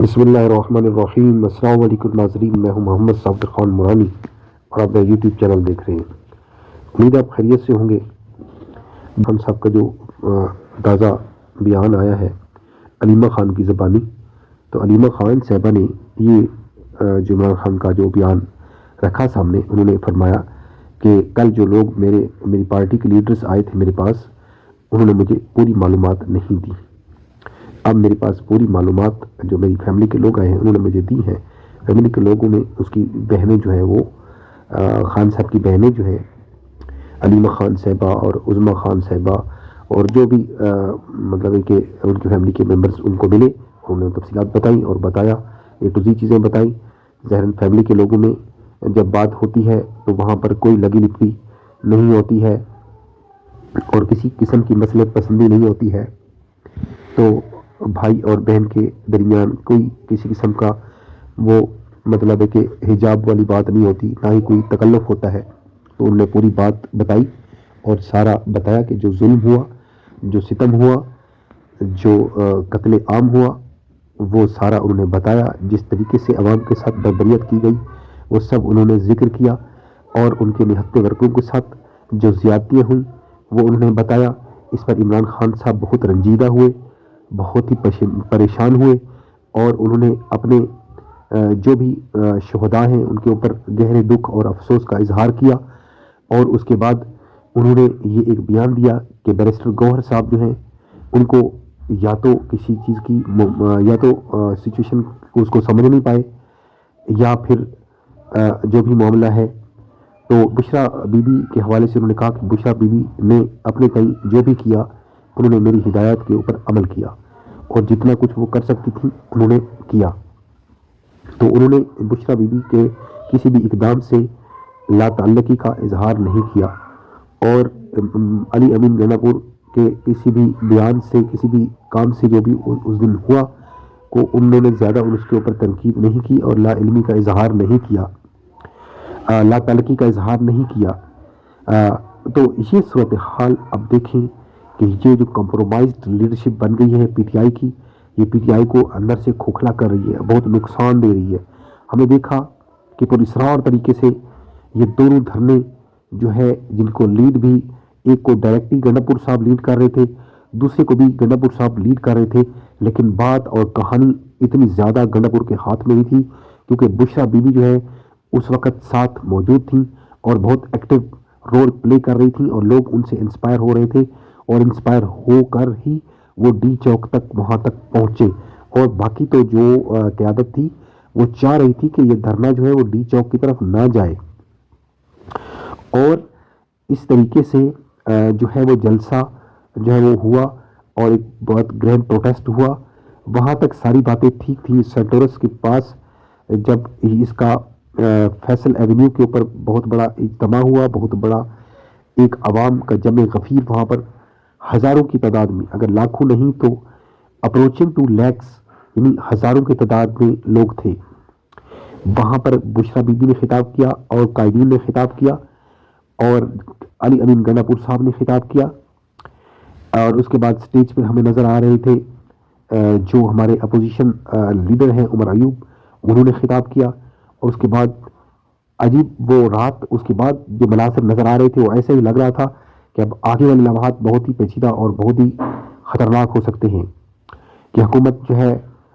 بسم اللہ الرحمن الرحیم۔ السلام علیکم ناظرین، میں ہوں محمد صابر خان مورانی اور آپ میرا یوٹیوب چینل دیکھ رہے ہیں۔ امید آپ خیریت سے ہوں گے۔ ہم صاحب کا جو تازہ بیان آیا ہے علیمہ خان کی زبانی، تو علیمہ خان صاحبہ نے یہ جو عمران خان کا جو بیان رکھا سامنے، انہوں نے فرمایا کہ کل جو لوگ میری پارٹی کے لیڈرز آئے تھے میرے پاس، انہوں نے مجھے پوری معلومات نہیں دی۔ اب میرے پاس پوری معلومات جو میری فیملی کے لوگ آئے ہیں انہوں نے مجھے دی ہے۔ فیملی کے لوگوں میں اس کی بہنیں جو ہیں وہ خان صاحب کی بہنیں جو ہیں علیمہ خان صاحبہ اور عظمیٰ خان صاحبہ اور جو بھی مطلب ہے کہ ان کی فیملی کے ممبرز ان کو ملے، انہوں نے تفصیلات بتائیں اور بتایا A to Z چیزیں بتائیں۔ ظاہراً فیملی کے لوگوں میں جب بات ہوتی ہے تو وہاں پر کوئی لگی لپٹی نہیں ہوتی ہے اور کسی قسم کی مصلحت پسندی نہیں ہوتی ہے، تو بھائی اور بہن کے درمیان کوئی کسی قسم کا وہ مطلب ہے کہ حجاب والی بات نہیں ہوتی، نہ ہی کوئی تکلف ہوتا ہے۔ تو انہوں نے پوری بات بتائی اور سارا بتایا کہ جو ظلم ہوا، جو ستم ہوا، جو قتل عام ہوا، وہ سارا انہوں نے بتایا۔ جس طریقے سے عوام کے ساتھ بربریت کی گئی وہ سب انہوں نے ذکر کیا، اور ان کے نہتے ورگوں کے ساتھ جو زیادتیاں ہوئیں وہ انہوں نے بتایا۔ اس پر عمران خان صاحب بہت رنجیدہ ہوئے، بہت ہی پریشان ہوئے، اور انہوں نے اپنے جو بھی شہداء ہیں ان کے اوپر گہرے دکھ اور افسوس کا اظہار کیا، اور اس کے بعد انہوں نے یہ ایک بیان دیا کہ بیرسٹر گوہر صاحب جو ہیں ان کو یا تو کسی چیز کی یا تو سچویشن کو اس کو سمجھ نہیں پائے، یا پھر جو بھی معاملہ ہے، تو بشرا بی بی کے حوالے سے انہوں نے کہا کہ بشرا بی بی نے اپنے تئیں جو بھی کیا انہوں نے میری ہدایات کے اوپر عمل کیا، اور جتنا کچھ وہ کر سکتی تھی انہوں نے کیا۔ تو انہوں نے بشرا بی بی کے کسی بھی اقدام سے لا تعلقی کا اظہار نہیں کیا، اور علی امین گنڈا پور کے کسی بھی بیان سے، کسی بھی کام سے جو بھی اس دن ہوا کو انہوں نے زیادہ اس کے اوپر تنقید نہیں کی اور لا علمی کا اظہار نہیں کیا، لا تعلقی کا اظہار نہیں کیا۔ تو یہ صورتحال اب دیکھیں کہ یہ جو کمپرومائزڈ لیڈرشپ بن گئی ہے پی ٹی آئی کی، یہ پی ٹی آئی کو اندر سے کھوکھلا کر رہی ہے، بہت نقصان دے رہی ہے۔ ہم نے دیکھا کہ پراسرار طریقے سے یہ دونوں دھرنے جو ہے جن کو لیڈ بھی، ایک کو ڈائریکٹلی گنڈا پور صاحب لیڈ کر رہے تھے، دوسرے کو بھی گنڈا پور صاحب لیڈ کر رہے تھے، لیکن بات اور کہانی اتنی زیادہ گنڈا پور کے ہاتھ میں ہی تھی، کیونکہ بشرا بی بی جو ہے اس وقت ساتھ موجود تھیں اور بہت ایکٹیو رول پلے کر رہی تھیں، اور لوگ ان سے انسپائر ہو رہے تھے، اور انسپائر ہو کر ہی وہ ڈی چوک تک وہاں تک پہنچے۔ اور باقی تو جو قیادت تھی وہ چاہ رہی تھی کہ یہ دھرنا جو ہے وہ ڈی چوک کی طرف نہ جائے، اور اس طریقے سے جو ہے وہ جلسہ جو ہے وہ ہوا، اور ایک بہت گرینڈ پروٹیسٹ ہوا۔ وہاں تک ساری باتیں ٹھیک تھی۔ سینٹورس کے پاس جب اس کا فیصل ایونیو کے اوپر بہت بڑا اجتماع ہوا، بہت بڑا ایک عوام کا جمع غفیر، وہاں پر ہزاروں کی تعداد میں، اگر لاکھوں نہیں تو اپروچنگ ٹو لیکس، یعنی ہزاروں کی تعداد میں لوگ تھے۔ وہاں پر بشرا بی بی نے خطاب کیا، اور قائدین نے خطاب کیا، اور علی امین گنڈا پور صاحب نے خطاب کیا، اور اس کے بعد سٹیج پر ہمیں نظر آ رہے تھے جو ہمارے اپوزیشن لیڈر ہیں عمر ایوب، انہوں نے خطاب کیا، اور اس کے بعد عجیب وہ رات، اس کے بعد جو مناظر نظر آ رہے تھے وہ ایسے ہی لگ رہا تھا کہ اب آگے والے لمحات بہت ہی پیچیدہ اور بہت ہی خطرناک ہو سکتے ہیں، کہ حکومت جو ہے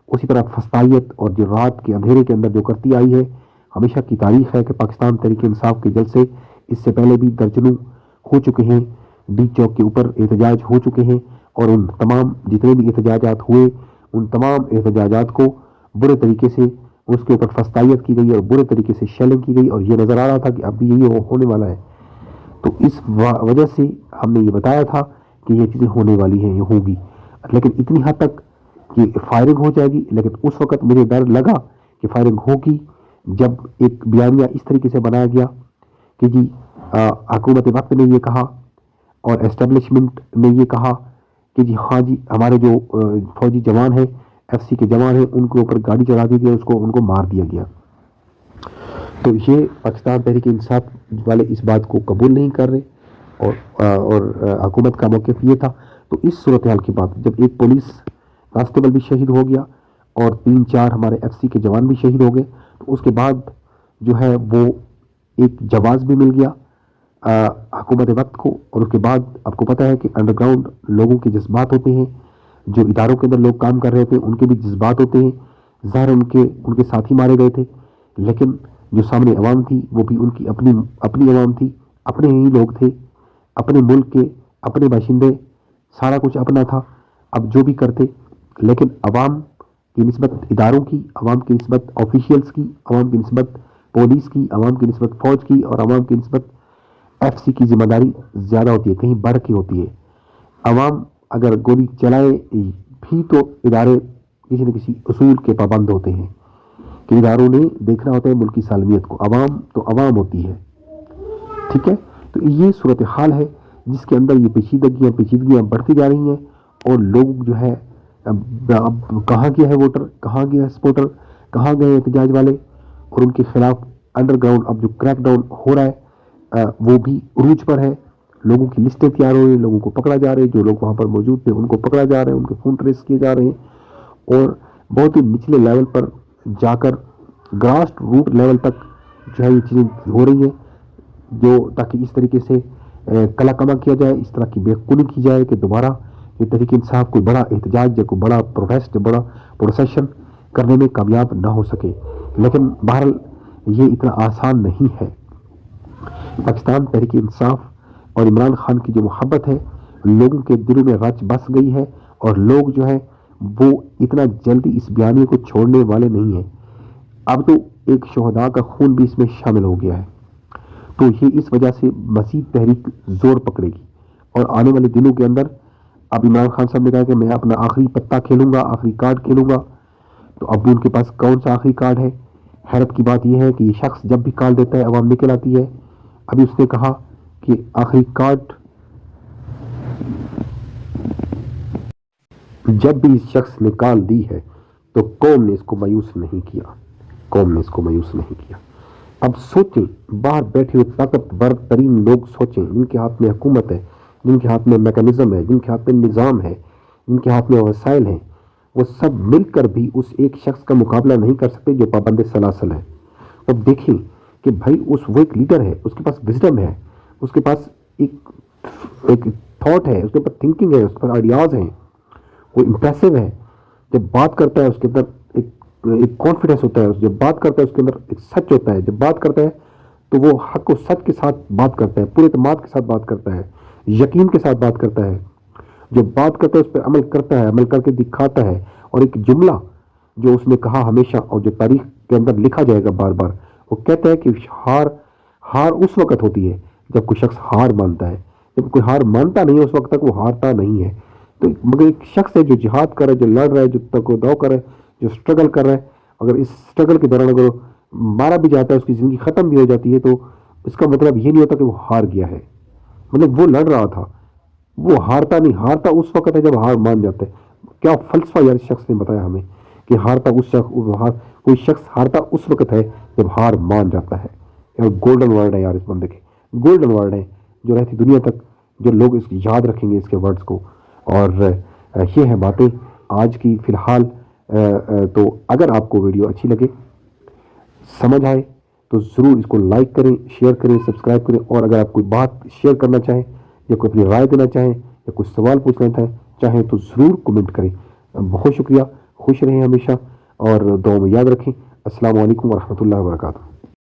اسی طرح فسطائیت اور جو رات کے اندھیرے کے اندر جو کرتی آئی ہے۔ ہمیشہ کی تاریخ ہے کہ پاکستان تحریک انصاف کے جلسے اس سے پہلے بھی درجنوں ہو چکے ہیں، ڈی چوک کے اوپر احتجاج ہو چکے ہیں، اور ان تمام جتنے بھی احتجاجات ہوئے ان تمام احتجاجات کو برے طریقے سے اس کے اوپر فسطائیت کی گئی اور برے طریقے سے شیلنگ کی گئی، اور یہ نظر آ رہا تھا کہ اب بھی یہی ہونے والا ہے۔ تو اس وجہ سے ہم نے یہ بتایا تھا کہ یہ چیزیں ہونے والی ہیں، یہ ہوگی، لیکن اتنی حد تک کہ فائرنگ ہو جائے گی۔ لیکن اس وقت مجھے ڈر لگا کہ فائرنگ ہوگی جب ایک بیانیہ اس طریقے سے بنایا گیا کہ جی حکومت وقت نے یہ کہا اور اسٹیبلشمنٹ نے یہ کہا کہ جی ہاں جی ہمارے جو فوجی جوان ہیں، ایف سی کے جوان ہیں، ان کے اوپر گاڑی چڑھا دی گئی، ان کو مار دیا گیا۔ تو یہ پاکستان تحریک انصاف والے اس بات کو قبول نہیں کر رہے، اور حکومت کا موقف یہ تھا۔ تو اس صورتحال کے بعد جب ایک پولیس کانسٹیبل بھی شہید ہو گیا، اور 3-4 ہمارے FC کے جوان بھی شہید ہو گئے. تو اس کے بعد جو ہے وہ ایک جواز بھی مل گیا حکومت وقت کو. اور اس کے بعد آپ کو پتہ ہے کہ انڈر گراؤنڈ لوگوں کے جذبات ہوتے ہیں, جو اداروں کے اندر لوگ کام کر رہے تھے ان کے بھی جذبات ہوتے ہیں. ظاہر ان کے ساتھی مارے گئے تھے, لیکن جو سامنے عوام تھی وہ بھی ان کی اپنی عوام تھی, اپنے ہی لوگ تھے, اپنے ملک کے اپنے باشندے, سارا کچھ اپنا تھا. اب جو بھی کرتے, لیکن عوام کی نسبت اداروں کی, عوام کی نسبت آفیشیلز کی, عوام کی نسبت پولیس کی, عوام کی نسبت فوج کی, اور عوام کی نسبت FC کی ذمہ داری زیادہ ہوتی ہے, کہیں بڑھ کے ہوتی ہے. عوام اگر گولی چلائے بھی تو ادارے کسی نہ کسی اصول کے پابند ہوتے ہیں کہ اداروں نے دیکھنا ہوتا ہے ملک کی سالمیت کو. عوام تو عوام ہوتی ہے, ٹھیک ہے. تو یہ صورتحال ہے جس کے اندر یہ پیچیدگیاں بڑھتی جا رہی ہیں, اور لوگ جو ہے اب کہاں گیا ہے ووٹر, کہاں گیا ہے سپورٹر, کہاں گئے احتجاج والے, اور ان کے خلاف انڈر گراؤنڈ اب جو کریک ڈاؤن ہو رہا ہے وہ بھی عروج پر ہے. لوگوں کی لسٹیں تیار ہو رہی ہیں, لوگوں کو پکڑا جا رہا ہے, جو لوگ وہاں پر موجود تھے ان کو پکڑا جا رہا ہے, ان کے فون ٹریس کیے جا رہے ہیں, اور بہت ہی نچلے لیول پر جا کر گراس روٹ لیول تک جو ہے یہ چیزیں ہو رہی ہیں, جو تاکہ اس طریقے سے کلا کما کیا جائے, اس طرح کی بےخونی کی جائے کہ دوبارہ یہ تحریک انصاف کوئی بڑا احتجاج یا کوئی بڑا پروٹیسٹ, بڑا پروسیشن کرنے میں کامیاب نہ ہو سکے. لیکن بہرحال یہ اتنا آسان نہیں ہے. پاکستان تحریک انصاف اور عمران خان کی جو محبت ہے لوگوں کے دلوں میں رچ بس گئی ہے, اور لوگ جو ہے وہ اتنا جلدی اس بیانیے کو چھوڑنے والے نہیں ہیں. اب تو ایک شہداء کا خون بھی اس میں شامل ہو گیا ہے, تو یہ اس وجہ سے مزید تحریک زور پکڑے گی. اور آنے والے دنوں کے اندر اب عمران خان صاحب نے کہا کہ میں اپنا آخری پتا کھیلوں گا, آخری کارڈ کھیلوں گا. تو اب بھی ان کے پاس کون سا آخری کارڈ ہے؟ حیرت کی بات یہ ہے کہ یہ شخص جب بھی کال دیتا ہے عوام نکل آتی ہے. ابھی اس نے کہا کہ آخری کارڈ جب بھی اس شخص نے کال دی ہے تو قوم نے اس کو مایوس نہیں کیا. اب سوچیں, باہر بیٹھے ہوئے طاقتور ترین لوگ سوچیں, جن کے ہاتھ میں حکومت ہے, جن کے ہاتھ میں میکانزم ہے, جن کے ہاتھ میں نظام ہے, جن کے ہاتھ میں وسائل ہیں, وہ سب مل کر بھی اس ایک شخص کا مقابلہ نہیں کر سکتے جو پابند سلاسل ہے. اب دیکھیں کہ بھائی وہ ایک لیڈر ہے, اس کے پاس وزڈم ہے, اس کے پاس ایک تھاٹ ہے, اس کے پاس تھنکنگ ہے, اس کے پاس آئیڈیاز ہیں, وہ امپریسو ہے. جب بات کرتا ہے اس کے اندر ایک کانفیڈنس ہوتا ہے, جب بات کرتا ہے اس کے اندر ایک سچ ہوتا ہے, جب بات کرتا ہے تو وہ حق و سچ کے ساتھ بات کرتا ہے, پورے اعتماد کے ساتھ بات کرتا ہے, یقین کے ساتھ بات کرتا ہے. جب بات کرتا ہے اس پہ عمل کرتا ہے, عمل کر کے دکھاتا ہے. اور ایک جملہ جو اس نے کہا ہمیشہ, اور جو تاریخ کے اندر لکھا جائے گا بار بار, وہ کہتا ہے کہ ہار اس وقت ہوتی ہے جب کوئی شخص ہار مانتا ہے. جب کوئی ہار مانتا نہیں ہے اس وقت تک وہ ہارتا نہیں ہے. تو مگر ایک شخص ہے جو جہاد کر رہا ہے, جو لڑ رہا ہے, جو تک و دو کر رہا ہے, جو اسٹرگل کر رہا ہے, اگر اس اسٹرگل کے دوران اگر مارا بھی جاتا ہے, اس کی زندگی ختم بھی ہو جاتی ہے, تو اس کا مطلب یہ نہیں ہوتا کہ وہ ہار گیا ہے. مطلب وہ لڑ رہا تھا, وہ ہارتا نہیں, ہارتا اس وقت ہے جب ہار مان جاتا ہے. کیا فلسفہ یار اس شخص نے بتایا ہمیں کہ کوئی شخص ہارتا اس وقت ہے جب ہار مان جاتا ہے. گولڈن ورڈ ہے یار اس بندے کے, گولڈن ورڈ ہے جو رہتی دنیا تک, جو لوگ اس کی یاد رکھیں گے اس کے ورڈز کو. اور یہ ہے باتیں آج کی فی الحال. تو اگر آپ کو ویڈیو اچھی لگے, سمجھ آئے, تو ضرور اس کو لائک کریں, شیئر کریں, سبسکرائب کریں. اور اگر آپ کوئی بات شیئر کرنا چاہیں یا کوئی اپنی رائے دینا چاہیں یا کوئی سوال پوچھنا چاہیں تو ضرور کمنٹ کریں. بہت شکریہ, خوش رہیں ہمیشہ, اور دعاؤں میں یاد رکھیں. السلام علیکم ورحمۃ اللہ وبرکاتہ.